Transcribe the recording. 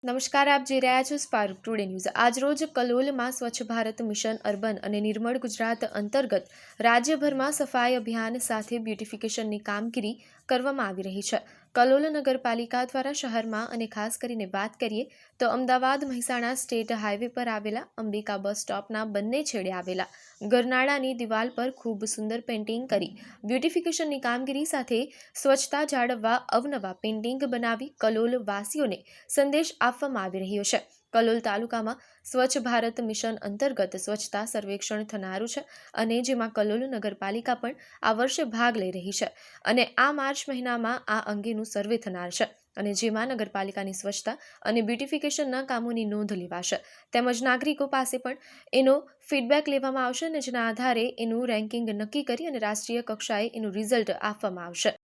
નમસ્કાર, આપ જોઈ રહ્યા છો સ્પાર્ક ટુડે ન્યૂઝ। આજરોજ કલોલમાં સ્વચ્છ ભારત મિશન અર્બન અને નિર્મળ ગુજરાત અંતર્ગત રાજ્યભરમાં સફાઈ અભિયાન સાથે બ્યુટિફિકેશનની કામગીરી કરવામાં આવી રહી છે। કલોલ નગરપાલિકા દ્વારા શહેરમાં અને ખાસ કરીને વાત કરીએ તો અમદાવાદ મહેસાણા સ્ટેટ હાઈવે પર આવેલા અંબિકા બસ સ્ટોપના બંને છેડે આવેલા ગરનાળાની દિવાલ પર ખૂબ સુંદર પેઇન્ટિંગ કરી બ્યુટિફિકેશનની કામગીરી સાથે સ્વચ્છતા જાળવવા અવનવા પેઇન્ટિંગ બનાવી કલોલ વાસીઓને સંદેશ આપવામાં આવી રહ્યો છે। કલોલ તાલુકામાં સ્વચ્છ ભારત મિશન અંતર્ગત સ્વચ્છતા સર્વેક્ષણ થનારું છે અને જેમાં કલોલ નગરપાલિકા પણ આ વર્ષે ભાગ લઈ રહી છે અને આ માર્ચ મહિનામાં આ અંગેનું સર્વે થનાર છે અને જેમાં નગરપાલિકાની સ્વચ્છતા અને બ્યુટિફિકેશનના કામોની નોંધ લેવાશે તેમજ નાગરિકો પાસે પણ એનો ફીડબેક લેવામાં આવશે અને જેના આધારે એનું રેન્કિંગ નક્કી કરી અને રાષ્ટ્રીય કક્ષાએ એનું રિઝલ્ટ આપવામાં આવશે।